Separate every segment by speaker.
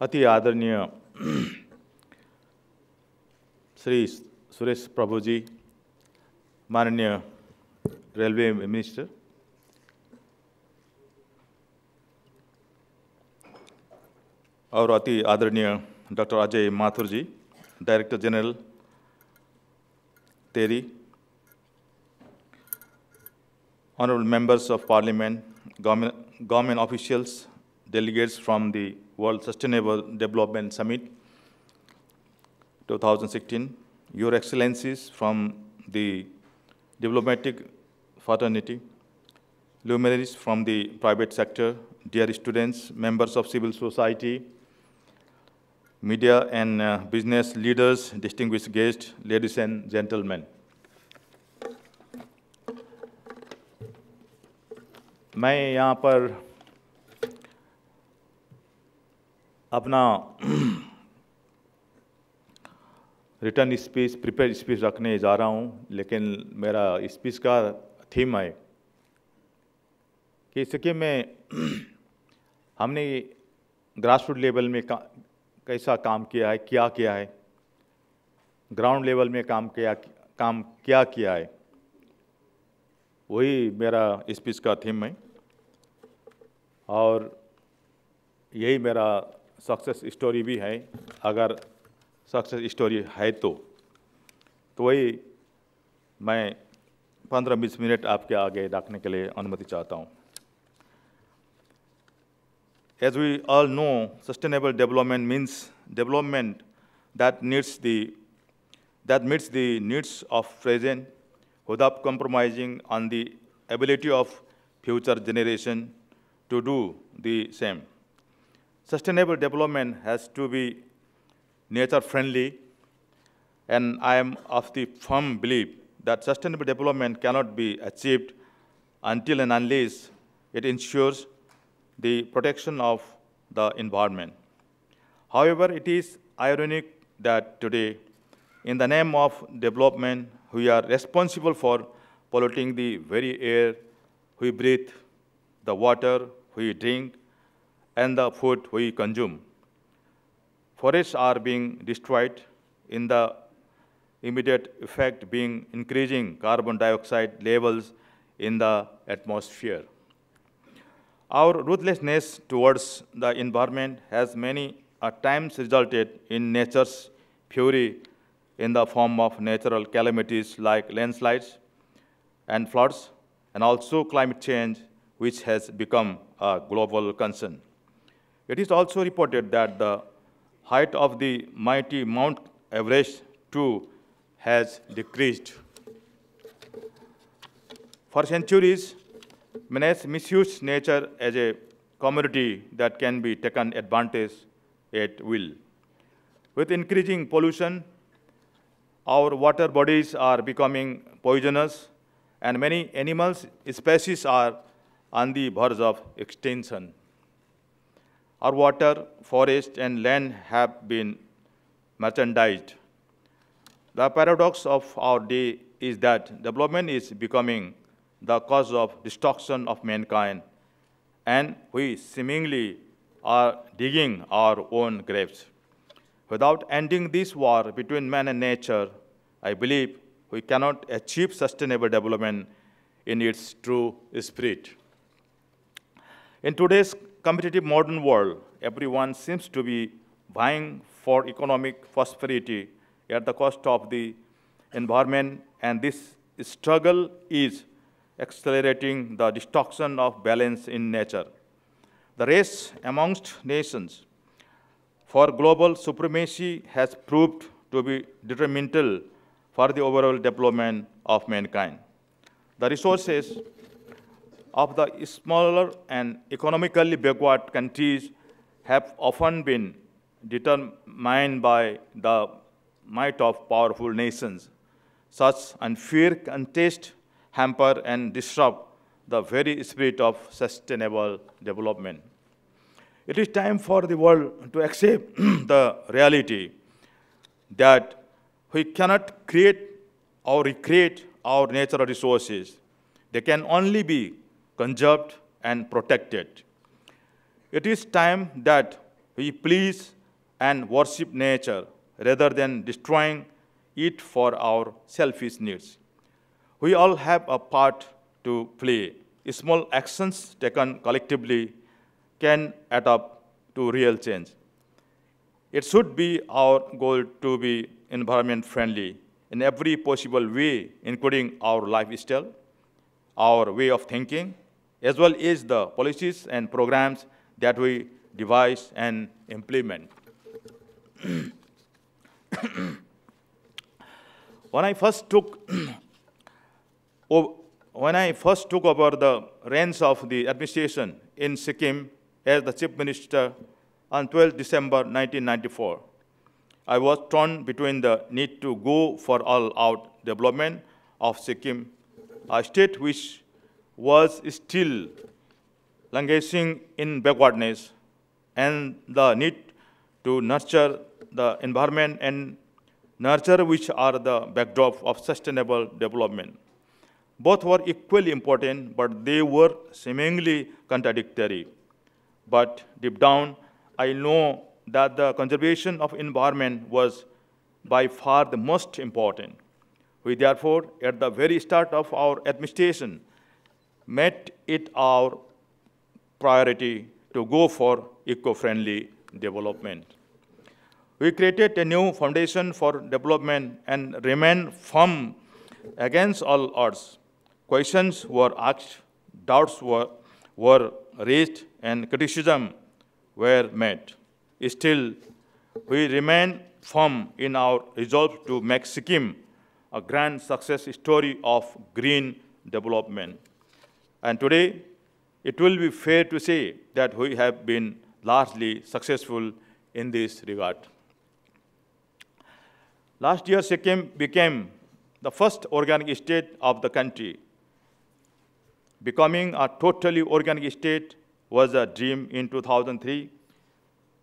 Speaker 1: अति आदरणीय श्री सुरेश प्रभु जी, माननीय रेलवे मिनिस्टर, और अति आदरणीय डॉक्टर अजय माथुर जी, डायरेक्टर जनरल तेरी, honorable members of parliament, government officials, delegates from the World Sustainable Development Summit 2016, Your Excellencies from the diplomatic fraternity, luminaries from the private sector, dear students, members of civil society, media and business leaders, distinguished guests, ladies and gentlemen. मैं यहाँ पर अपना return speech, prepare speech रखने जा रहा हूँ, लेकिन मेरा स्पीच का थीम है कि सिक्किम में हमने ग्रासरूट लेवल में कैसा काम किया है, क्या किया है, ग्राउंड लेवल में काम क्या किया है, वही मेरा स्पीच का थीम है और यही मेरा सक्सेस स्टोरी भी है। अगर सक्सेस स्टोरी है तो वही मैं 15-20 मिनट आपके आगे रखने के लिए अनुमति चाहता हूँ। As we all know, sustainable development means development that meets the needs of present without compromising on the ability of future generation to do the same. Sustainable development has to be nature-friendly, and I am of the firm belief that sustainable development cannot be achieved until and unless it ensures the protection of the environment. However, it is ironic that today, in the name of development, we are responsible for polluting the very air we breathe, the water we drink, and the food we consume. Forests are being destroyed, in the immediate effect being increasing carbon dioxide levels in the atmosphere. Our ruthlessness towards the environment has many times resulted in nature's fury in the form of natural calamities like landslides and floods, and also climate change, which has become a global concern. It is also reported that the height of the mighty Mount Everest too has decreased. For centuries, man has misused nature as a commodity that can be taken advantage at will. With increasing pollution, our water bodies are becoming poisonous, and many animal species are on the verge of extinction. Our water, forest, and land have been merchandised. The paradox of our day is that development is becoming the cause of destruction of mankind, and we seemingly are digging our own graves. Without ending this war between man and nature, I believe we cannot achieve sustainable development in its true spirit. In today's competitive modern world, everyone seems to be vying for economic prosperity at the cost of the environment, and this struggle is accelerating the destruction of balance in nature. The race amongst nations for global supremacy has proved to be detrimental for the overall development of mankind. The resources of the smaller and economically backward countries have often been determined by the might of powerful nations. Such unfair contest hamper and disrupt the very spirit of sustainable development. It is time for the world to accept the reality that we cannot create or recreate our natural resources. They can only be conserved and protected. It is time that We please and worship nature rather than destroying it for our selfish needs. We all have a part to play. Small actions taken collectively can add up to real change. It should be our goal to be environment friendly in every possible way, including our lifestyle, our way of thinking, as well as the policies and programs that we devise and implement. When I first took over the reins of the administration in Sikkim as the Chief Minister on 12 December 1994, I was torn between the need to go for all-out development of Sikkim, a state which was still languishing in backwardness, and the need to nurture the environment and nurture which are the backdrop of sustainable development. Both were equally important, but they were seemingly contradictory. But deep down, I know that the conservation of environment was by far the most important. We therefore, at the very start of our administration, made it our priority to go for eco-friendly development. We created a new foundation for development and remained firm against all odds. Questions were asked, doubts were raised, and criticism were made. Still, we remain firm in our resolve to make Sikkim a grand success story of green development. And today, it will be fair to say that we have been largely successful in this regard. Last year, Sikkim became the first organic state of the country. Becoming a totally organic state was a dream in 2003,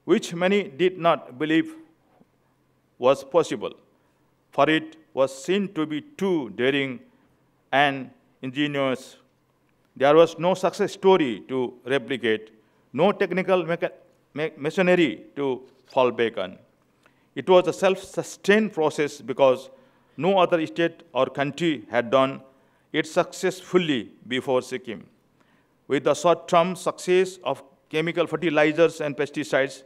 Speaker 1: which many did not believe was possible, for it was seen to be too daring and ingenious. There was no success story to replicate, no technical machinery to fall back on. It was a self-sustained process because no other state or country had done it successfully before Sikkim. With the short-term success of chemical fertilizers and pesticides,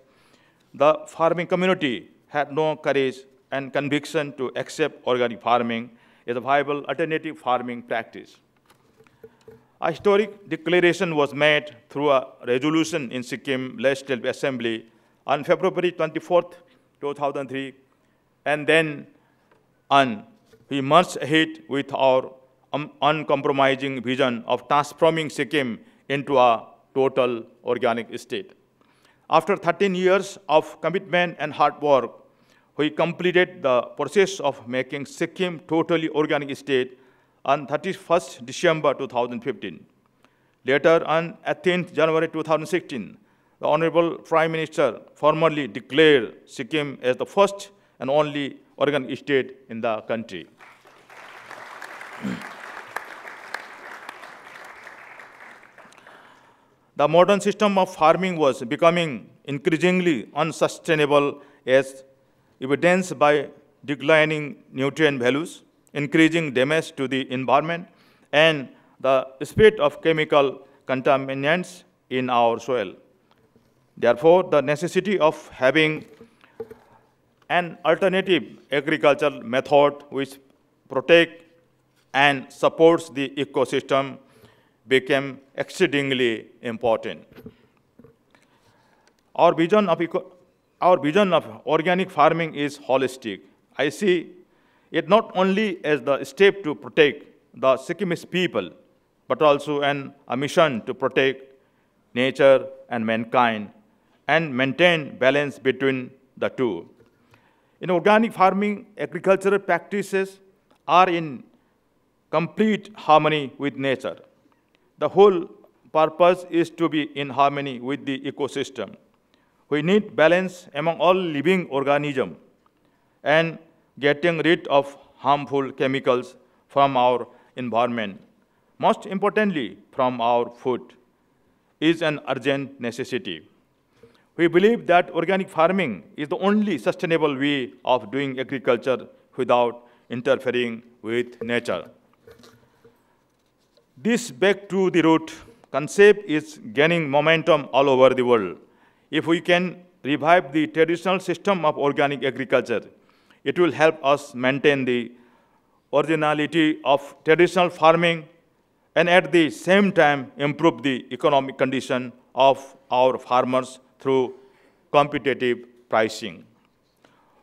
Speaker 1: the farming community had no courage and conviction to accept organic farming as a viable alternative farming practice. A historic declaration was made through a resolution in Sikkim Legislative Assembly on February 24, 2003, and then on, we marched ahead with our uncompromising vision of transforming Sikkim into a total organic state. After 13 years of commitment and hard work, we completed the process of making Sikkim totally organic state on 31st December 2015. Later, on 18th January 2016, the Honorable Prime Minister formally declared Sikkim as the first and only organic state in the country. The modern system of farming was becoming increasingly unsustainable as evidenced by declining nutrient values, increasing damage to the environment, and the spread of chemical contaminants in our soil. Therefore, the necessity of having an alternative agricultural method which protects and supports the ecosystem became exceedingly important. Our vision of organic farming is holistic. I see it not only as the step to protect the Sikkimese people, but also a mission to protect nature and mankind and maintain balance between the two. In organic farming, agricultural practices are in complete harmony with nature. The whole purpose is to be in harmony with the ecosystem. We need balance among all living organisms and getting rid of harmful chemicals from our environment, most importantly from our food, is an urgent necessity. We believe that organic farming is the only sustainable way of doing agriculture without interfering with nature. This back to the root concept is gaining momentum all over the world. If we can revive the traditional system of organic agriculture, it will help us maintain the originality of traditional farming and at the same time improve the economic condition of our farmers through competitive pricing.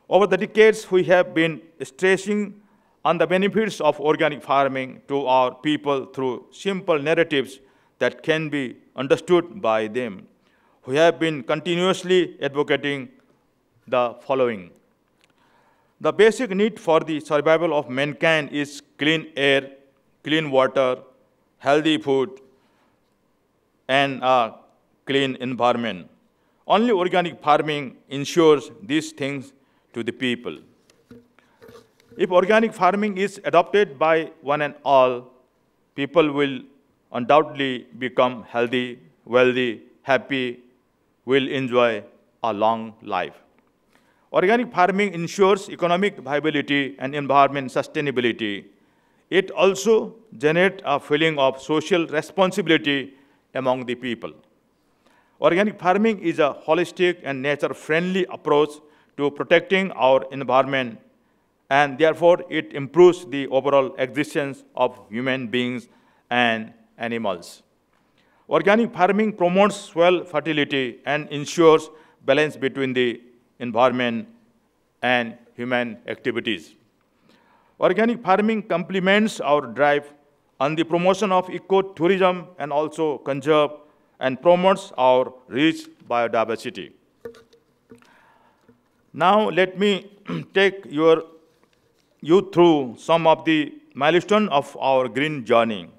Speaker 1: Over the decades, we have been stressing on the benefits of organic farming to our people through simple narratives that can be understood by them. We have been continuously advocating the following. The basic need for the survival of mankind is clean air, clean water, healthy food, and a clean environment. Only organic farming ensures these things to the people. If organic farming is adopted by one and all, people will undoubtedly become healthy, wealthy, happy, will enjoy a long life. Organic farming ensures economic viability and environment sustainability. It also generates a feeling of social responsibility among the people. Organic farming is a holistic and nature-friendly approach to protecting our environment, and therefore it improves the overall existence of human beings and animals. Organic farming promotes soil fertility and ensures balance between the environment and human activities. Organic farming complements our drive on the promotion of ecotourism and also conserve and promotes our rich biodiversity. Now let me take you through some of the milestones of our green journey.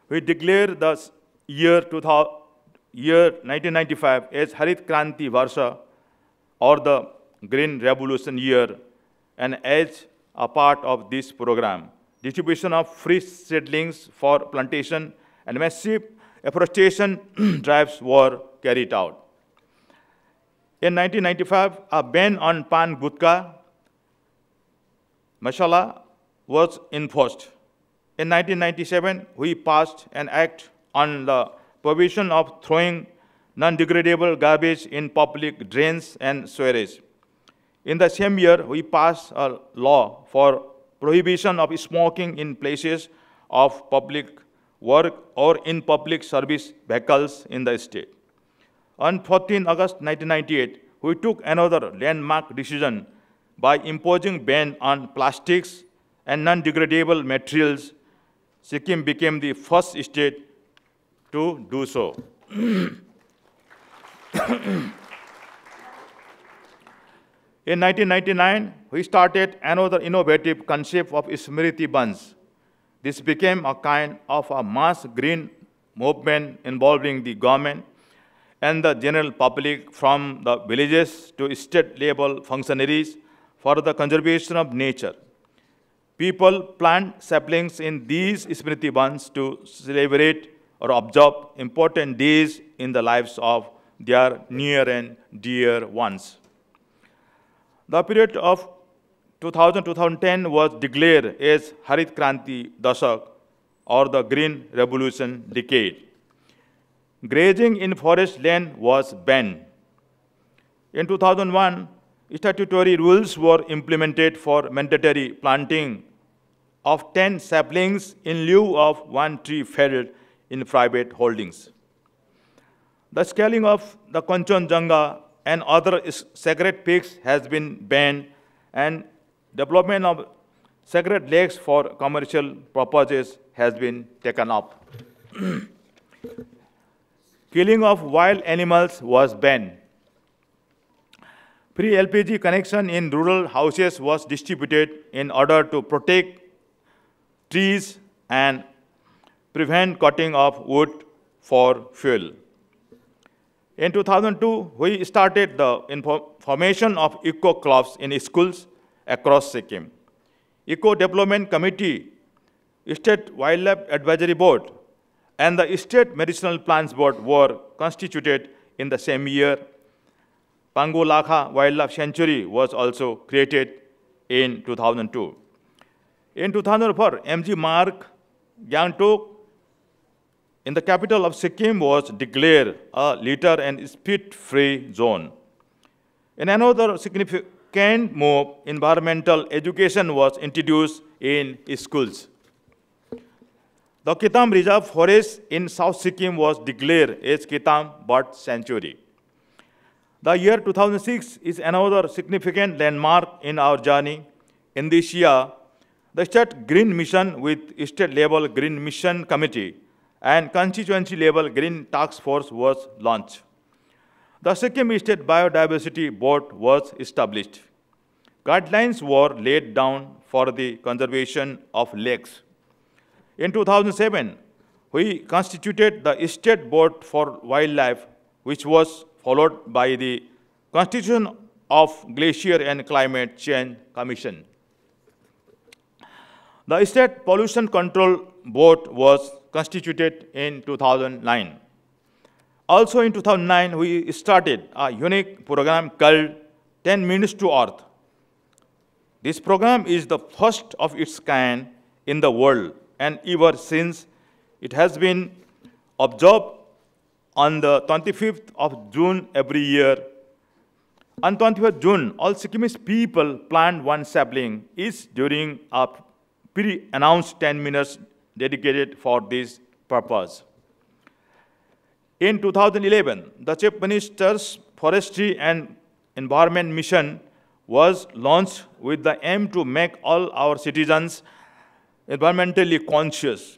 Speaker 1: We declare the year 1995 as Harit Kranti Varsha, or the Green Revolution year, and as a part of this program, distribution of free seedlings for plantation and massive afforestation drives were carried out. In 1995, a ban on pan gutka, masala was enforced. In 1997, we passed an act on the prohibition of throwing non-degradable garbage in public drains and sewerage. In the same year, we passed a law for prohibition of smoking in places of public work or in public service vehicles in the state. On 14 August 1998, we took another landmark decision by imposing ban on plastics and non-degradable materials. Sikkim became the first state to do so. In 1999, we started another innovative concept of Smriti Buns. This became a kind of a mass green movement involving the government and the general public, from the villages to state-level functionaries, for the conservation of nature. People plant saplings in these Smriti Buns to celebrate or observe important days in the lives of their near and dear ones. The period of 2000-2010 was declared as Harit Kranti Dashak, or the Green Revolution decade. Grazing in forest land was banned. In 2001, statutory rules were implemented for mandatory planting of 10 saplings in lieu of one tree felled in private holdings. The scaling of the Kanchenjunga and other sacred peaks has been banned, and development of sacred lakes for commercial purposes has been taken up. Killing of wild animals was banned. Free LPG connection in rural houses was distributed in order to protect trees and prevent cutting of wood for fuel. In 2002, we started the formation of eco clubs in schools across Sikkim. Eco Development Committee, State Wildlife Advisory Board, and the State Medicinal Plants Board were constituted in the same year. Pangolakha Wildlife Sanctuary was also created in 2002. In 2004, MG Marg, Gangtok, in the capital of Sikkim, was declared a litter and speed-free zone. In another significant move, environmental education was introduced in schools. The Kitam Reserve Forest in South Sikkim was declared as Kitam Bird Sanctuary. The year 2006 is another significant landmark in our journey. In this year, the State Green Mission with State-level Green Mission Committee and constituency-level Green Task Force was launched. The Sikkim State Biodiversity Board was established. Guidelines were laid down for the conservation of lakes. In 2007, we constituted the State Board for Wildlife, which was followed by the Constitution of Glacier and Climate Change Commission. The State Pollution Control Board was constituted in 2009. Also in 2009, we started a unique program called 10 Minutes to Earth. This program is the first of its kind in the world, and ever since it has been observed on the 25th of June every year. On 25th June, all Sikkimese people plant one sapling each during a pre-announced 10 minutes dedicated for this purpose. In 2011, the Chief Minister's Forestry and Environment Mission was launched with the aim to make all our citizens environmentally conscious.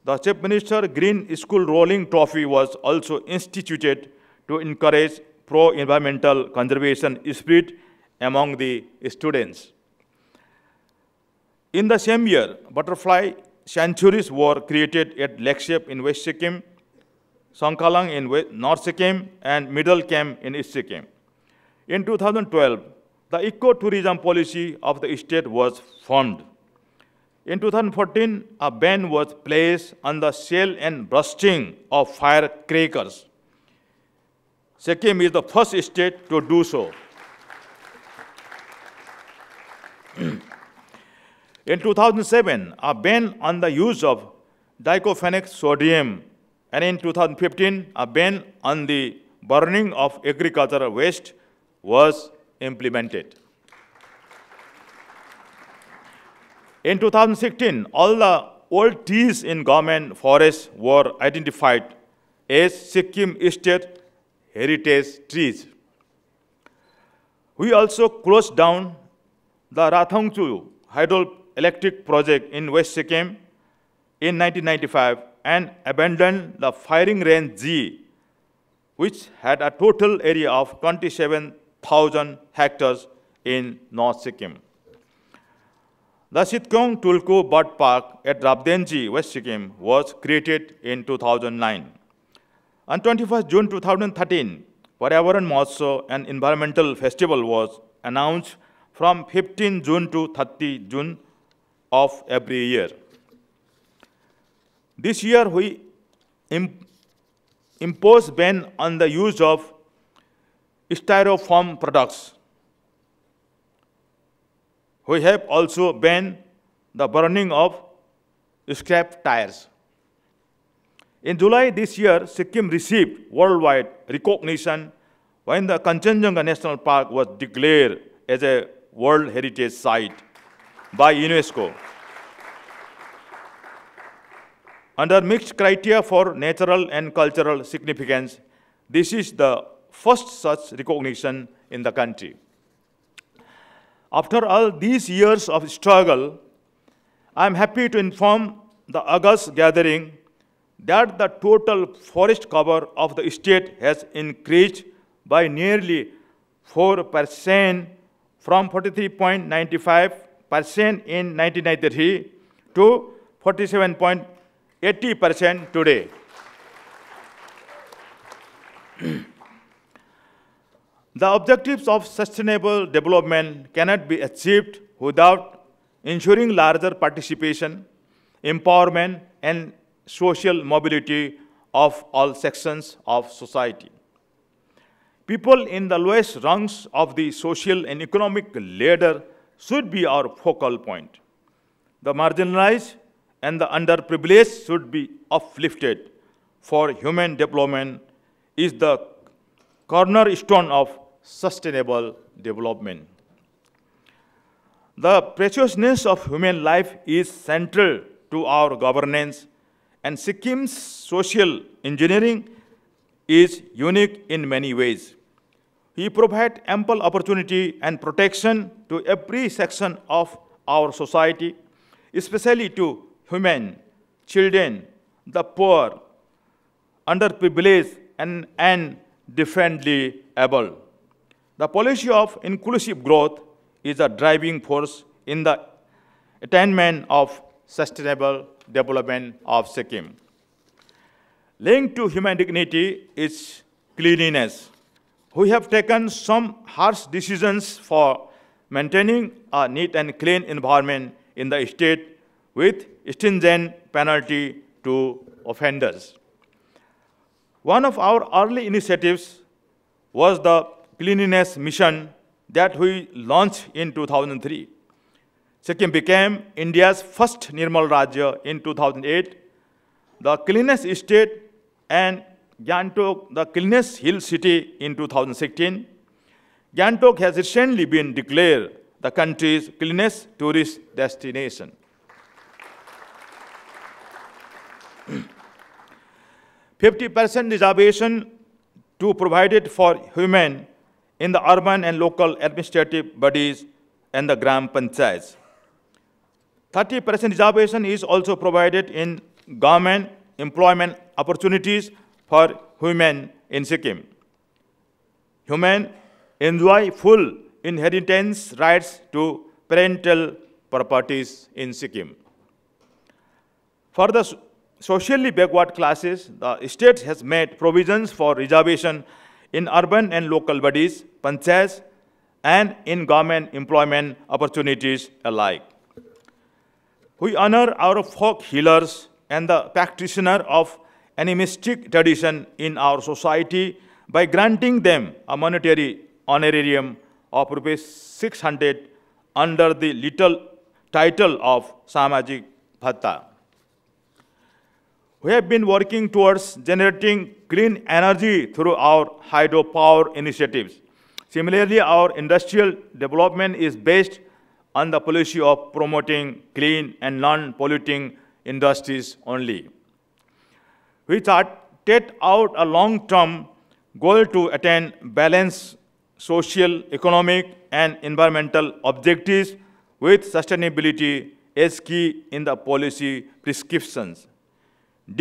Speaker 1: The Chief Minister Green School Rolling Trophy was also instituted to encourage pro-environmental conservation spirit among the students. In the same year, butterfly sanctuaries were created at Lakeshep in West Sikkim, Songkalang in North Sikkim, and Middle Camp in East Sikkim. In 2012, the eco-tourism policy of the state was formed. In 2014, a ban was placed on the sale and bursting of firecrackers. Sikkim is the first state to do so. In 2007, a ban on the use of diclofenac sodium, and in 2015, a ban on the burning of agricultural waste was implemented. In 2016, all the old trees in government forests were identified as Sikkim State Heritage Trees. We also closed down the Rathongchu hydroelectric project in West Sikkim in 1995 and abandoned the firing range G, which had a total area of 27,000 hectares in North Sikkim. The Sitkong Tulku Bird Park at Rabdenji, West Sikkim, was created in 2009. On 21st June 2013, Paryavaran Mahotsav, an environmental festival, was announced from 15 June to 30 June of every year. This year, we imposed ban on the use of styrofoam products. We have also banned the burning of scrap tires. In July this year, Sikkim received worldwide recognition when the Kanchenjunga National Park was declared as a World Heritage Site by UNESCO. Under mixed criteria for natural and cultural significance, this is the first such recognition in the country. After all these years of struggle, I am happy to inform the August gathering that the total forest cover of the state has increased by nearly 4% from 43.95% in 1993 to 47.80% today. The objectives of sustainable development cannot be achieved without ensuring larger participation, empowerment, and social mobility of all sections of society. People in the lowest rungs of the social and economic ladder should be our focal point. The marginalized and the underprivileged should be uplifted, for human development is the cornerstone of sustainable development. The preciousness of human life is central to our governance, and Sikkim's social engineering is unique in many ways. We provide ample opportunity and protection to every section of our society, especially to women, children, the poor, underprivileged, and differently able. The policy of inclusive growth is a driving force in the attainment of sustainable development of Sikkim. Linked to human dignity is cleanliness. We have taken some harsh decisions for maintaining a neat and clean environment in the state with stringent penalty to offenders. One of our early initiatives was the cleanliness mission that we launched in 2003. Sikkim became India's first Nirmal Rajya in 2008, the cleanest state, and Gangtok, the cleanest hill city in 2016. Gangtok has recently been declared the country's cleanest tourist destination. 50% reservation to provided for women in the urban and local administrative bodies and the Gram Panchayats. 30% reservation is also provided in government employment opportunities for women in Sikkim. Women enjoy full inheritance rights to parental properties in Sikkim. For the socially backward classes, the state has made provisions for reservation in urban and local bodies, panchayats, and in government employment opportunities alike. We honor our folk healers and the practitioner of animistic tradition in our society by granting them a monetary honorarium of ₹600 under the little title of Samajik Bhatta. We have been working towards generating clean energy through our hydropower initiatives. Similarly, our industrial development is based on the policy of promoting clean and non-polluting industries only. We charted out a long-term goal to attain balanced social, economic, and environmental objectives with sustainability as key in the policy prescriptions.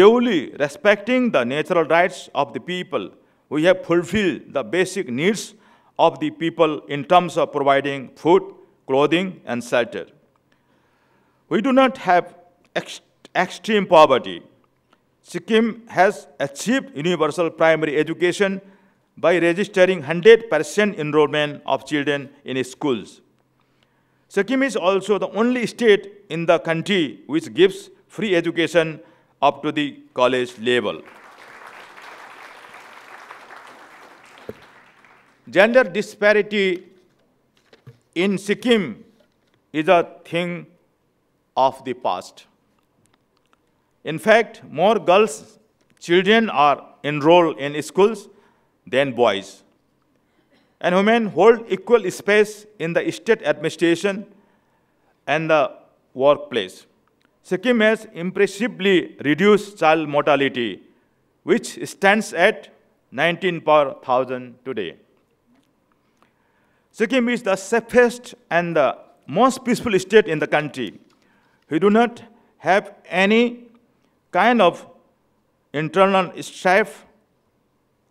Speaker 1: Duly respecting the natural rights of the people, we have fulfilled the basic needs of the people in terms of providing food, clothing, and shelter. We do not have extreme poverty. Sikkim has achieved universal primary education by registering 100% enrollment of children in schools. Sikkim is also the only state in the country which gives free education up to the college level. Gender disparity in Sikkim is a thing of the past. In fact, more girls, children are enrolled in schools than boys. And women hold equal space in the state administration and the workplace. Sikkim has impressively reduced child mortality, which stands at 19 per 1,000 today. Sikkim is the safest and the most peaceful state in the country. We do not have any kind of internal strife.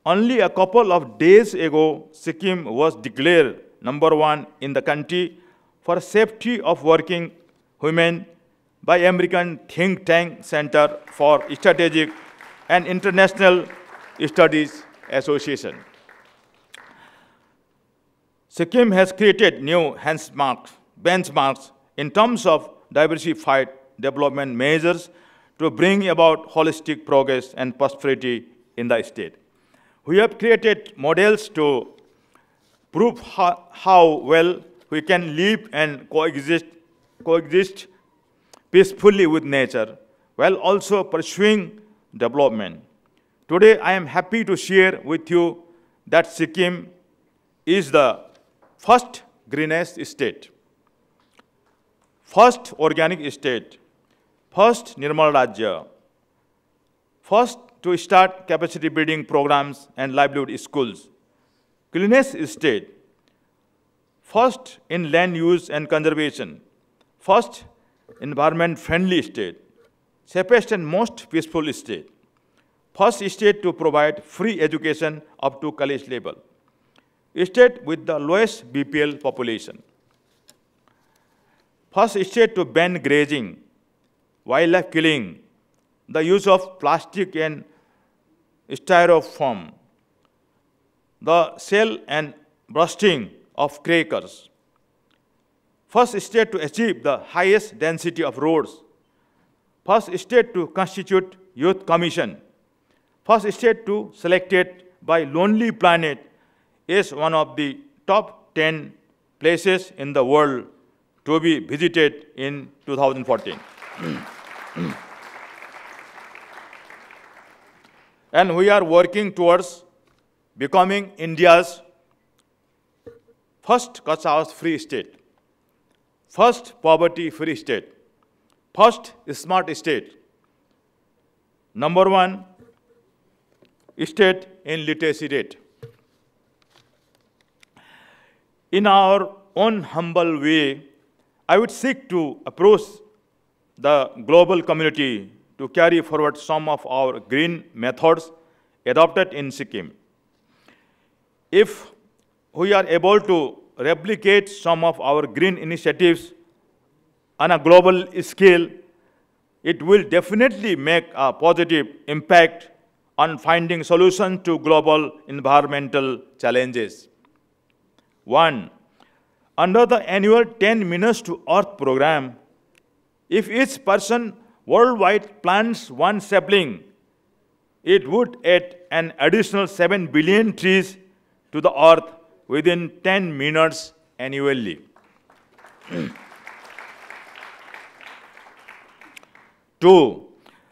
Speaker 1: Only a couple of days ago, Sikkim was declared #1 in the country for safety of working women by American think tank Center for Strategic and International Studies Association. Sikkim has created new benchmarks in terms of diversified development measures to bring about holistic progress and prosperity in the state. We have created models to prove how well we can live and coexist peacefully with nature while also pursuing development. Today, I am happy to share with you that Sikkim is the first greenest state, first organic state, first Nirmal Rajya, first to start capacity building programs and livelihood schools, cleanest state, first in land use and conservation, first environment-friendly state, safest and most peaceful state, first state to provide free education up to college level, state with the lowest BPL population, first state to ban grazing, wildlife killing, the use of plastic and styrofoam, the sale and bursting of crackers, first state to achieve the highest density of roads, first state to constitute youth commission, first state to selected by Lonely Planet as one of the top 10 places in the world to be visited in 2014. And we are working towards becoming India's first Kachas-free state, first poverty-free state, first smart state, number 1 state in literacy rate. In our own humble way, I would seek to approach the global community to carry forward some of our green methods adopted in Sikkim. If we are able to replicate some of our green initiatives on a global scale, it will definitely make a positive impact on finding solutions to global environmental challenges. 1. Under the annual 10 Minutes to Earth program, if each person worldwide plants one sapling, it would add an additional 7 billion trees to the earth within 10 minutes annually. 2.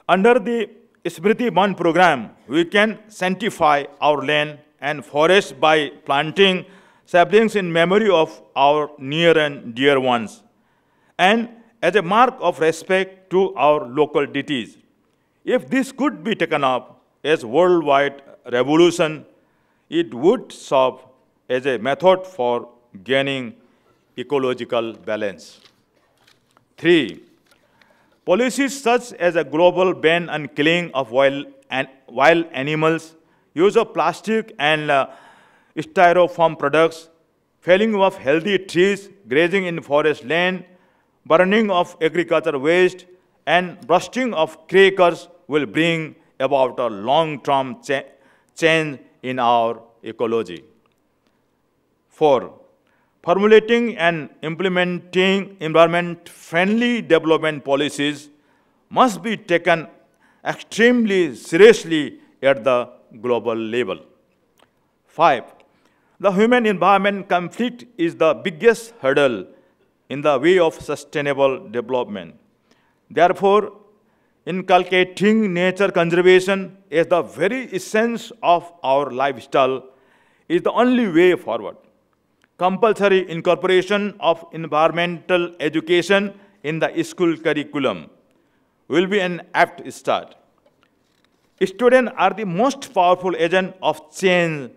Speaker 1: Under the Smriti Van program, we can sanctify our land and forest by planting saplings in memory of our near and dear ones, and as a mark of respect to our local deities. If this could be taken up as worldwide revolution, it would serve as a method for gaining ecological balance. 3. Policies such as a global ban on killing of wild animals, use of plastic and styrofoam products, felling of healthy trees, grazing in forest land, burning of agricultural waste, and bursting of crackers will bring about a long-term change in our ecology. 4. Formulating and implementing environment-friendly development policies must be taken extremely seriously at the global level. 5. The human-environment conflict is the biggest hurdle in the way of sustainable development. Therefore, inculcating nature conservation as the very essence of our lifestyle is the only way forward. Compulsory incorporation of environmental education in the school curriculum will be an apt start. Students are the most powerful agent of change,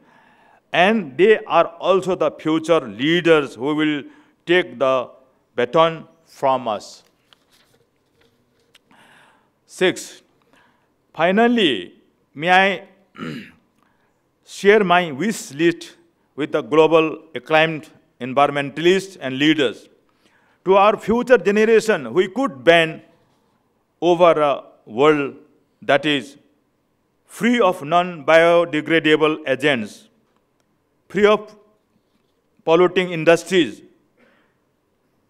Speaker 1: and they are also the future leaders who will take the baton from us. 6. Finally, may I share my wish list with the global acclaimed environmentalists and leaders. To our future generation, we could ban over a world that is free of non-biodegradable agents, free of polluting industries,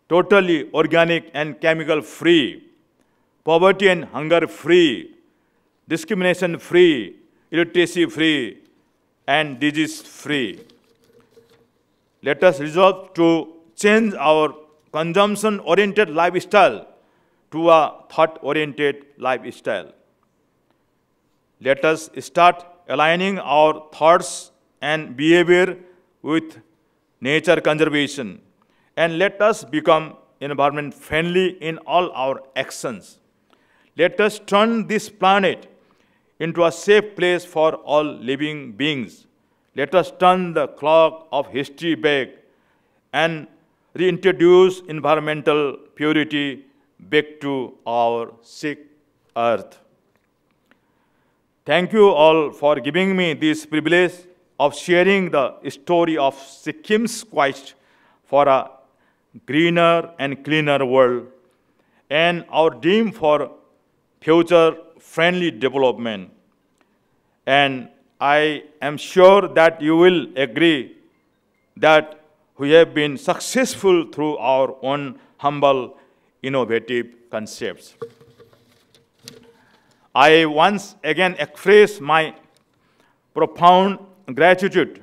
Speaker 1: totally organic and chemical-free, poverty and hunger-free, discrimination-free, illiteracy-free, and disease-free. Let us resolve to change our consumption-oriented lifestyle to a thought-oriented lifestyle. Let us start aligning our thoughts and behavior with nature conservation, and let us become environment-friendly in all our actions. Let us turn this planet into a safe place for all living beings. Let us turn the clock of history back and reintroduce environmental purity back to our sick earth. Thank you all for giving me this privilege of sharing the story of Sikkim's quest for a greener and cleaner world and our dream for future-friendly development. And I am sure that you will agree that we have been successful through our own humble, innovative concepts. I once again express my profound gratitude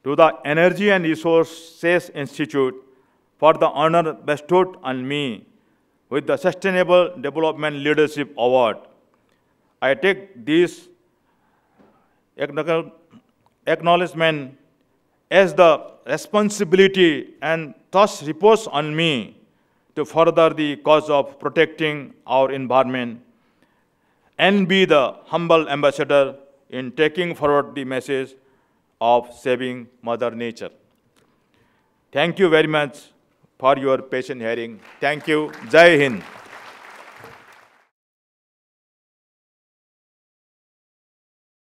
Speaker 1: to the Energy and Resources Institute for the honor bestowed on me with the Sustainable Development Leadership Award. I take this acknowledgement as the responsibility and thus repose on me to further the cause of protecting our environment and be the humble ambassador in taking forward the message of saving Mother Nature. Thank you very much for your patient hearing. Thank you. Jai Hind.